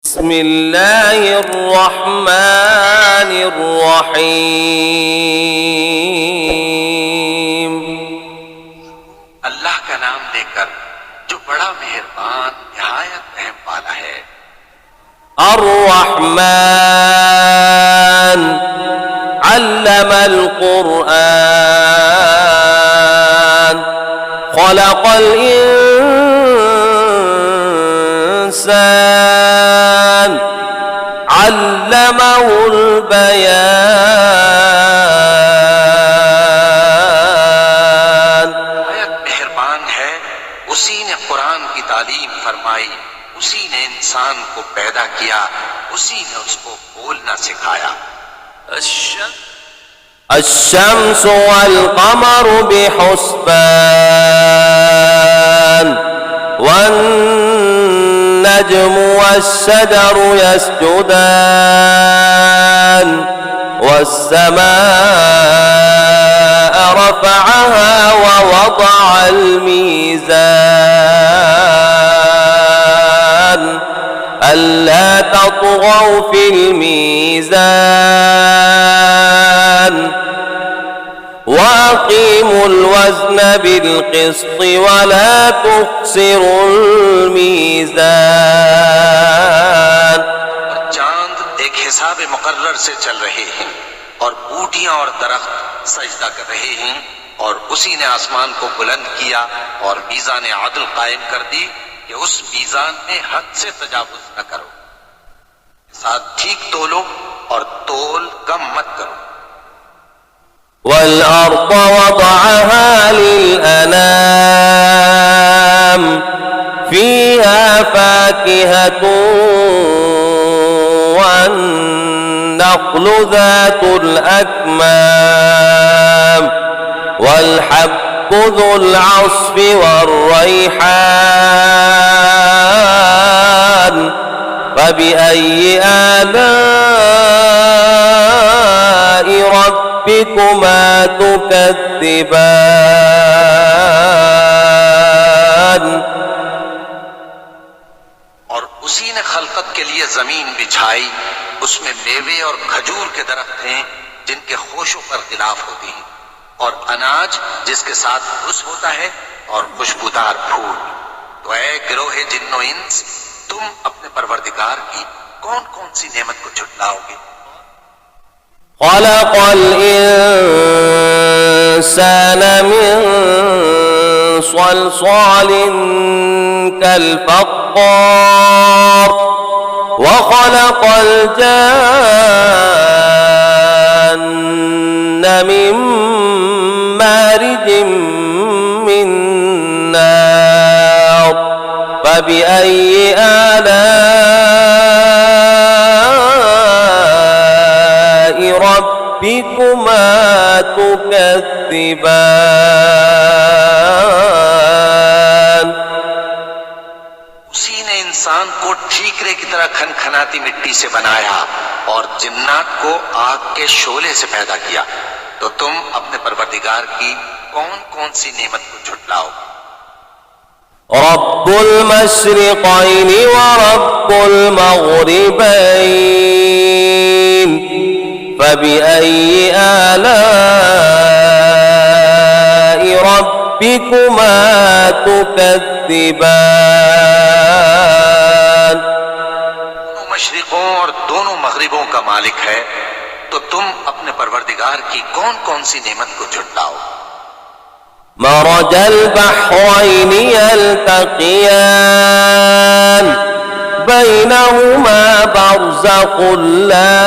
بسم الله الرحمن الرحيم। अल्लाह का नाम लेकर जो बड़ा मेहरबान निहायत रहम वाला है। الرحمن علم القرآن خلق الإنسان علمه البيان। निहायत मेहरबान है, उसी ने कुरान की तालीम फरमाई, उसी ने इंसान को पैदा किया, उसी ने उसको बोलना सिखाया। الشمس والقمر بحسبان والنجم والشجر يسجدان والسماء رفعها ووضع الميزان ألا تطغوا في الميزان وأقيموا الوزن بالقسط ولا تخسروا الميزان। चांद एक हिसाब मुकर्रर से चल रहे हैं और बूटियां और दरख्त सजदा कर रहे हैं, और उसी ने आसमान को बुलंद किया और मीज़ान आदल कायम कर दी कि उस मीज़ान में हद से तजावुज न करो, साथ ठीक तोलो और तोल कम मत करो। والأرض وضعها للأنام فيها فاكهة والنخل ذات الأكمام والحب ذو العصف والريحان فبأي آلاء ربكما تكذبان। और उसी ने खलकत के लिए जमीन बिछाई, उसमें मेवे और खजूर के दरख्त हैं जिनके खोशों पर खिलाफ होती हैं, और अनाज जिसके साथ घुस होता है, और खुशबूदार फूल। तो ऐ गिरोहे जिन्नो इंस, तुम अपने परवरदिगार की कौन कौन सी नेमत को झुटलाओगे। خلق الإنسان من صلصال كالفخار وخلق الجان من مارج من نار فبأي آلاء ربكما تكذبان। उसी ने इंसान को ठीकरे की तरह खनखनाती मिट्टी से बनाया और जिन्नात को आग के शोले से पैदा किया। तो तुम अपने परवरदिगार की कौन कौन सी नेमत को झुटलाओगे। رب المشرقين ورب المغربين فبأي آلاء ربكما تكذبان। दोनों मशरिकों और दोनों मगरिबों का मालिक है, तो तुम अपने परवरदिगार की कौन कौन सी नेमत को झुटलाओ। مرج البحرين يلتقيان بينهما برزخ لا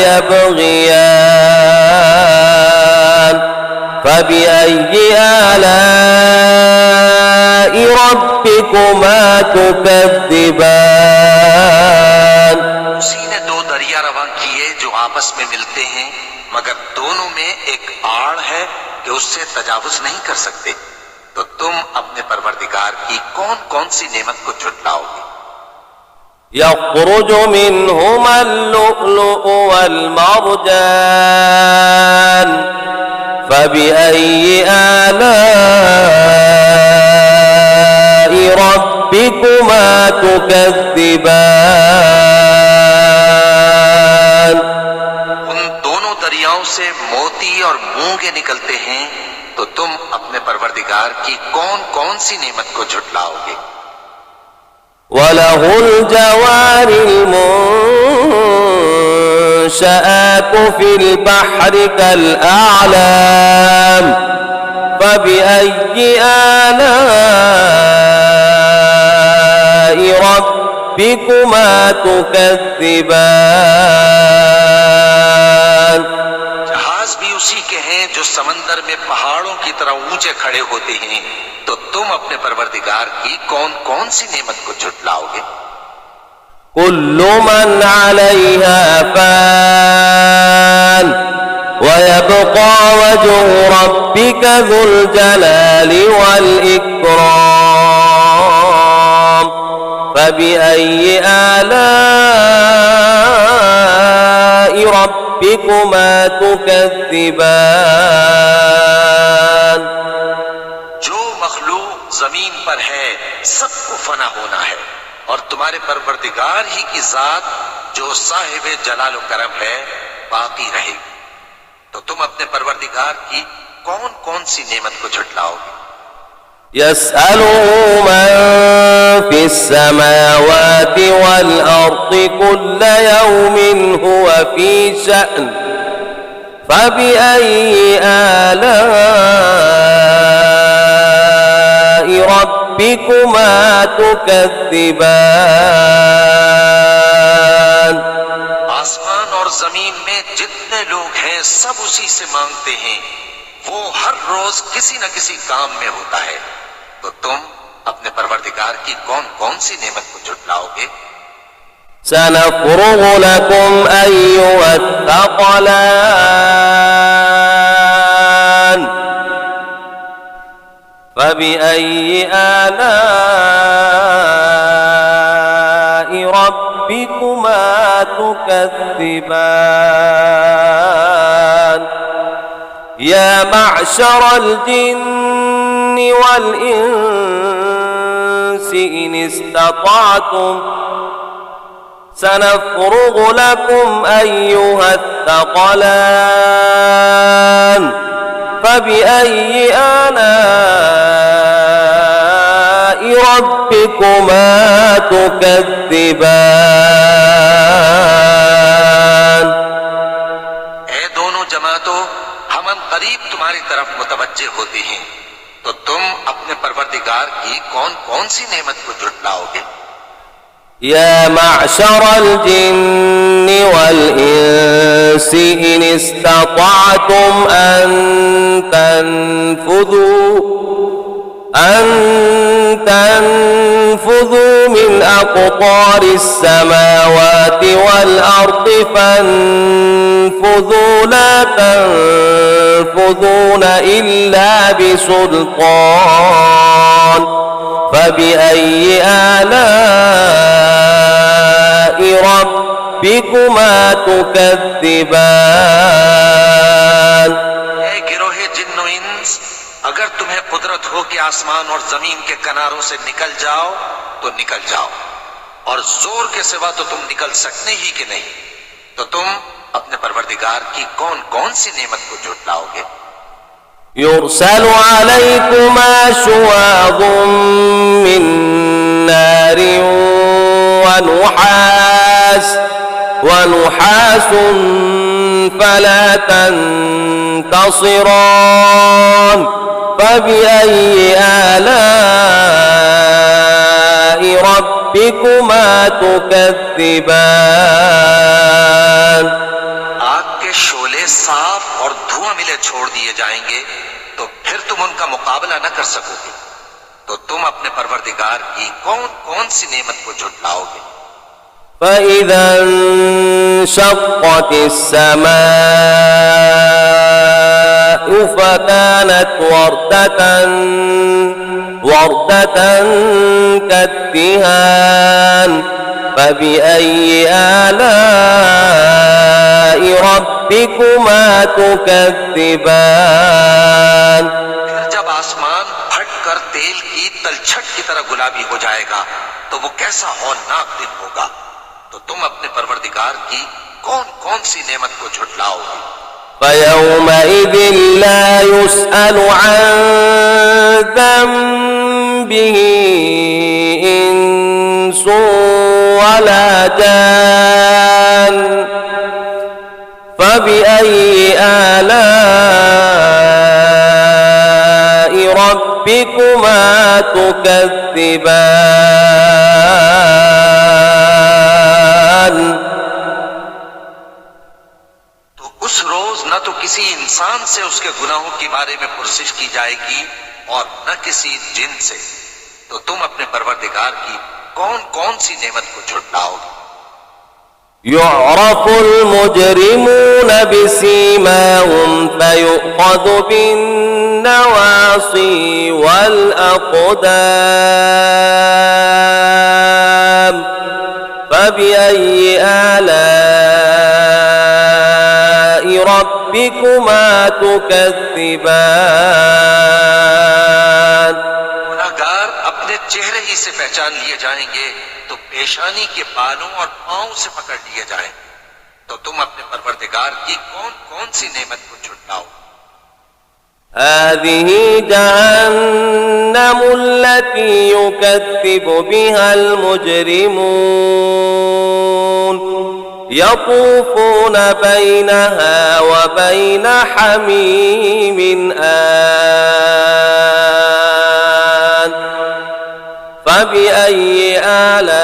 يبغيان فبأي آلاء ربكما تكذبان। उसी ने दो दरिया रवां किए जो आपस में मिलते हैं, मगर दोनों में एक आड़ है कि उससे तजावुज नहीं कर सकते। तो तुम अपने परवरदिगार की कौन कौन सी नेमत को झुटलाओगे। يخرج منهما اللؤلؤ والمرجان فبأي آلاء ربكما تكذبان। दोनों मशरिकों और दोनों मगरिबों का मालिक है, तो तुम अपने परवरदिगार की कौन कौन सी नेमत को झुटलाओगे। مرج البحرين يلتقيان بينهما برزخ لا يبغيان فبأي آلاء ربكما تكذبان। उसी ने दो दरिया रवां किए जो आपस में मिलते हैं, मगर दोनों में एक आड़ है कि उससे तजावुज नहीं कर सकते। तो तुम अपने परवरदिगार की कौन कौन सी नेमत को झुटलाओगे। يخرج منهما اللؤلؤ والمرجان فبأي آلاء मोती और मूंगे निकलते हैं, तो तुम अपने परवरदिगार की कौन कौन सी नेमत को झुटलाओगे। وله الجوار المنشآت في البحر كالأعلام فبأي آلاء ربكما تكذبان। जहाज भी उसी के हैं जो समंदर में पहाड़ों की तरह ऊंचे खड़े होते हैं, तो तुम अपने परवरदिगार की कौन कौन सी नेमत को झुटलाओगे। كل من عليها فان ويبقى وجه ربك ذو الجلال والإكرام فبأي آلاء ربكما تكذبان। जो मखलूक जमीन पर है सबको फना होना है, और तुम्हारे परवरदिगार ही की जात जो साहिब जलाल व करम है बाकी रहेगी, तो तुम अपने परवरदिगार की कौन कौन सी नेमत को झुटलाओगे। يسأله من في السماوات والأرض كل يوم هو في شأن فبأي آلاء ربكما تكذبان। आसमान और जमीन में जितने लोग हैं सब उसी से मांगते हैं, वो हर रोज किसी न किसी काम में होता है, तो तुम अपने परवरदिगार की कौन कौन सी नेमत को झुटलाओगे। سنفرغ لكم أيها الثقلان فبأي آلاء ربكما تكذبان يا معشر الجن والإنس إن استطعتم سنفرغ لكم أيها الثقلان فبأي آلاء ربكما تكذبان। ऐ दोनों जमातों, हम करीब तुम्हारी तरफ मुतवज्जे होते हैं, तो तुम अपने परवरदिगार की कौन कौन सी नेमत को झुटलाओगे। يا معشر الجن والإنس إن استطعتم أن تنفذوا من أقطار السماوات والأرض فانفذوا لا تنفذون إلا بسلطان فبأي آلاء ربكما تكذبان। ऐ गिरोहे जिन्नो इंस, अगर तुम्हें कुदरत हो कि आसमान और जमीन के किनारों से निकल जाओ तो निकल जाओ, और जोर के सिवा तो तुम निकल सकते ही कि नहीं, तो तुम अपने परवरदिगार की कौन कौन सी नेमत को झुटलाओगे। يرسل عليكما شواظ من نار ونحاس فلا تنتصران فبأي آلاء ربكما تكذبان। आग के शोले साफ और धुआं मिले छोड़ दिए जाएंगे, तो फिर तुम उनका मुकाबला न कर सकोगे, तो तुम अपने परवरदिगार की कौन कौन सी नेमत को झुटलाओगे। فإذا انشقت السماء فكانت وردة كالدهان فبأي آلاء ربكما تكذبان। फिर जब आसमान फट कर तेल की तलछट की तरह गुलाबी हो जाएगा, तो वो कैसा हौलनाक दिन होगा, तो तुम अपने परवरदिगार की कौन कौन सी नेमत को झुटलाओगे। فيومئذ لا يسأل عن ذنبه إنس ولا جان فبأي آلاء ربكما تكذبان तो उस रोज न तो किसी इंसान से उसके गुनाहों के बारे में पुरसिश की जाएगी और न किसी जिन से। तो तुम अपने परवरदिगार की कौन कौन सी नेमत को झुटलाओगे। يعرف المجرمون بسيماهم فيؤخذ بالنواصي والأقدام فبأي آلاء ربكما تكذبان गुनाहगार अपने चेहरे ही से पहचान लिए जाएंगे तो पेशानी के बालों और पांव से पकड़ लिए जाएंगे। तो तुम अपने परवरदिगार की कौन कौन सी नेमत को झुटलाओ। هذه جهنم التي يكذب بها المجرمون يطوفون بينها وبين حميم آن فبأي آلاء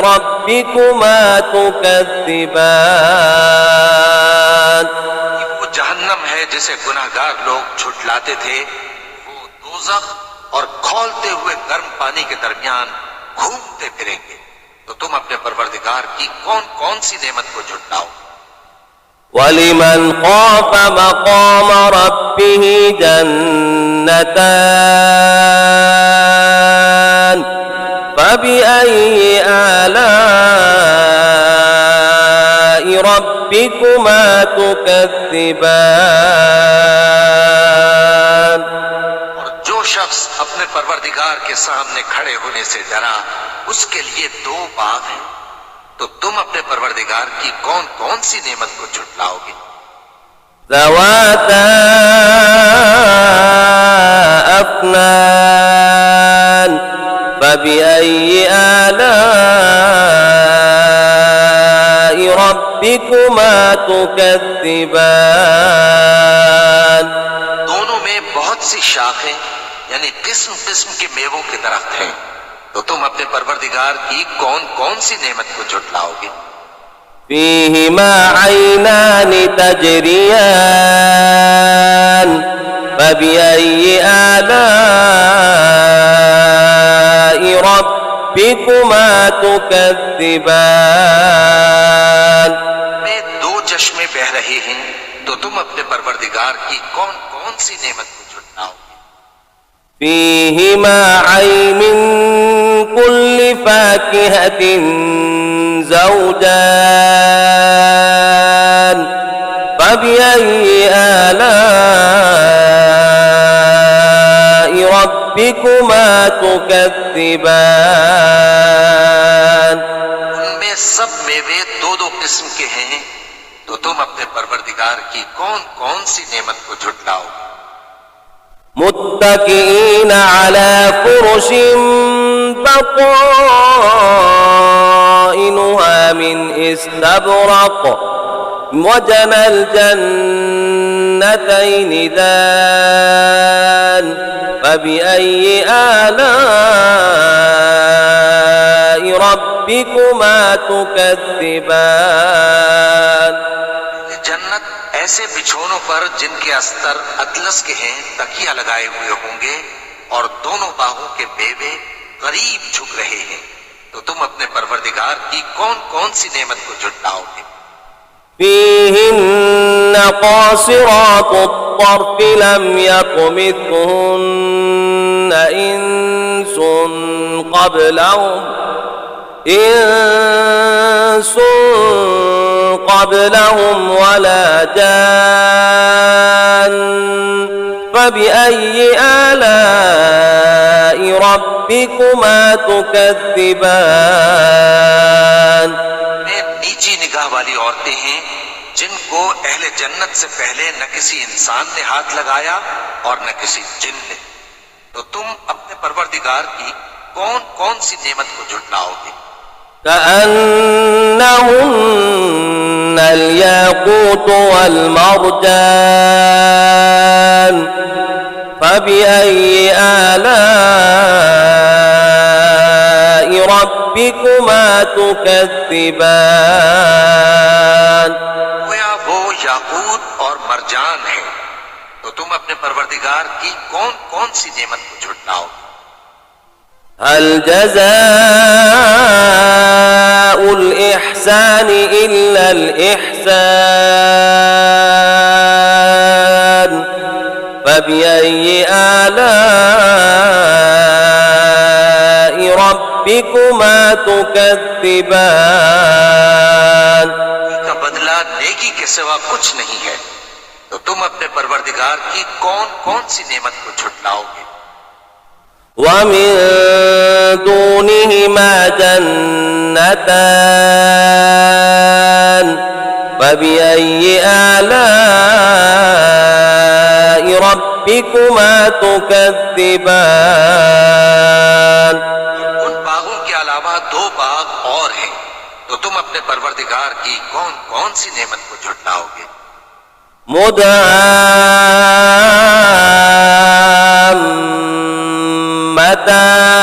ربكما تكذبان वो जहन्नम है जिसे गुनाहगार लोग झुटलाते थे। वो दोज़ख और खौलते हुए गर्म पानी के दरमियान घूमते फिरेंगे। तो तुम अपने परवरदिगार की कौन कौन सी नेमत को झुटलाओ। ولمن خاف مقام ربه جنتان فبأي آلاء ربكما تكذبان और जो शख्स अपने परवरदिगार के सामने खड़े होने से डरा उसके लिए दो बाग हैं। तो तुम अपने परवरदिगार की कौन कौन सी नेमत को झुटलाओगे। ذواتا أفنان فبأي آلاء ربكما تكذبان दोनों में बहुत सी शाखें यानी किस्म किस्म के मेवों के दरख्त हैं। तो तुम अपने परवरदिगार की कौन कौन सी नेमत को झुटलाओगे। فيهما عينان تجريان فبأي آلاء ربكما تكذبان में दो चश्मे बह रहे हैं। तो तुम अपने परवरदिगार की कौन कौन सी नेमत को झुटलाओगे। فيهما عين من كل فاكهة زوجان فبأي آلاء ربكما تكذبان उनमें सब मेवे दो दो किस्म के हैं। तो तुम अपने परवरदिगार की कौन कौन सी नेमत को झुटलाओगे। متكئين على فرش بطائنها من استبرق وجنى الجنتين دان فبأي آلاء ربكما تكذبان जन्नत ऐसे बिछोनों पर जिनके अस्तर अतलस के हैं तकिया लगाए हुए होंगे और दोनों बाहों के मेवे करीब झुक रहे हैं। तो तुम अपने परवरदिगार की कौन कौन सी नेमत को झुटलाओगे। فيهن قاصرات الطرف لم يطمثهن إنس قبلهم ولا جان فبأي آلاء ربكما تكذبان नीची निगाह निगाह वाली औरतें हैं जिनको अहले जन्नत से पहले न किसी इंसान ने हाथ लगाया और न किसी जिन ने। तो तुम अपने परवरदिगार की कौन कौन सी नेमत को झुटलाओगे? كأنهن الياقوت والمرجان فبأي آلاء ربكما تكذبان गोया वो याकूत और मरजान है। तो तुम अपने परवरदिगार की कौन कौन सी नेमत को झुटलाओगे? هل جزاء الإحسان إلا الإحسان فبأي آلاء ربكما تكذبان का बदला नेकी के सिवा कुछ नहीं है। तो तुम अपने परवरदिगार की कौन कौन सी नेमत को झुटलाओगे? ومن دونهما جنتان فبأي آلاء ربكما تكذبان उन बागों के अलावा दो बाग और हैं। तो तुम अपने परवरदिगार की कौन कौन सी नेमत को झुटलाओगे?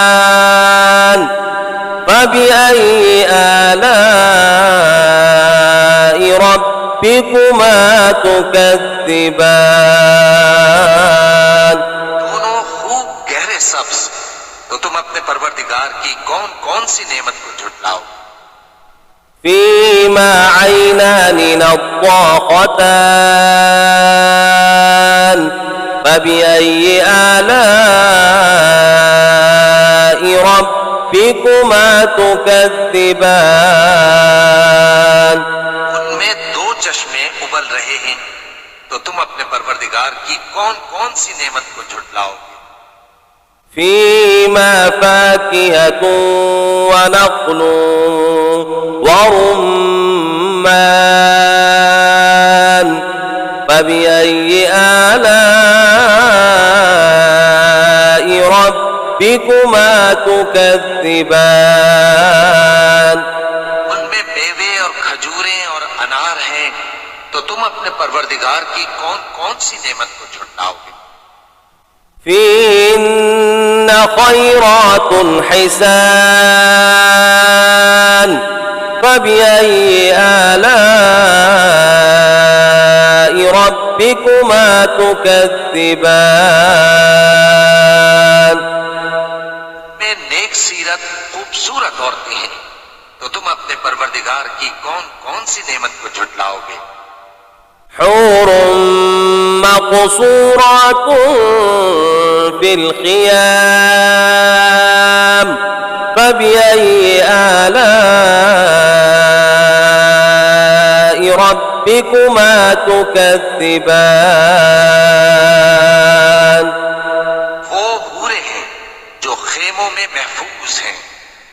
مدهامتان فبأي آلاء ربكما تكذبان दोनों खूब गहरे सब्ज। तो तुम अपने परवरदिगार की कौन कौन सी नेमत को झुटलाओगे? فيما عينان نضاختان فبأي آلاء ربكما تكذبان उनमें दो चश्मे उबल रहे हैं। तो तुम अपने परवरदिगार की कौन कौन सी नेमत को झुटलाओगे? فيما فاكهة ونخل ورمان فبأي آلاء ربكما تكذبان उनमें मेवे और खजूरें और अनार हैं। तो तुम अपने परवरदिगार की कौन कौन सी नेमत को झुटलाओगे? فيهن خيرات حسان فبأي آلاء ربكما تكذبان में नेक सीरत खूबसूरत औरतें हैं। तो तुम अपने परवरदिगार की कौन कौन सी नेमत को झुटलाओगे? حور مقصورات في الخيام فبأي آلاء ربكما تكذبان वो हूरे हैं जो खेमों में महफूज हैं।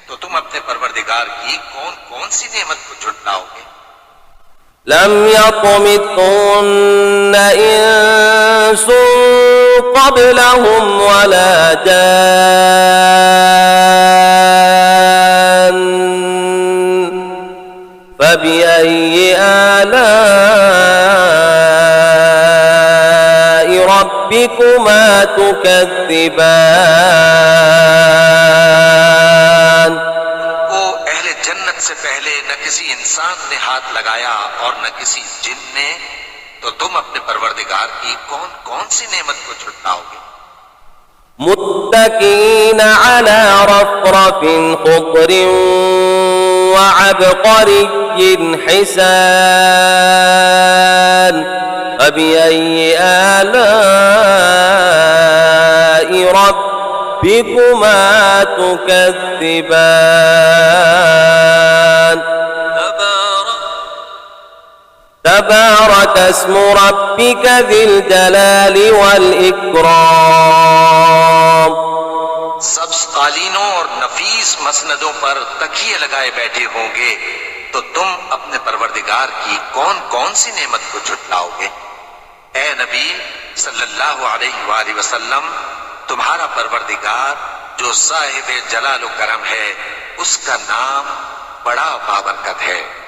तो तुम अपने परवरदिगार की कौन कौन सी नेमत को झुटलाओगे? لم يطمثهن إنس قبلهم ولا جان فبأي آلاء ربكما تكذبان वो अहले जन्नत से पहले न किसी इंसान ने हाथ लगाया और न किसी जिन ने। तो तुम अपने परवरदिगार की कौन कौन सी नेमत को झुटलाओगे? متكئين على رفرف خضر وعبقري حسان فبأي آلاء ربكما تكذبان تبارك اسم ربك ذي الجلال والإكرام सब्ज कालीनों और नफीस मसनदों पर तकिए लगाए बैठे होंगे। तो तुम अपने परवरदिगार की कौन कौन सी नेमत को झुटलाओगे। ए नबी सल्लल्लाहु अलैहि वसल्लम, तुम्हारा परवरदिगार जो साहिब जलाल करम है, उसका नाम बड़ा बाबरकत है।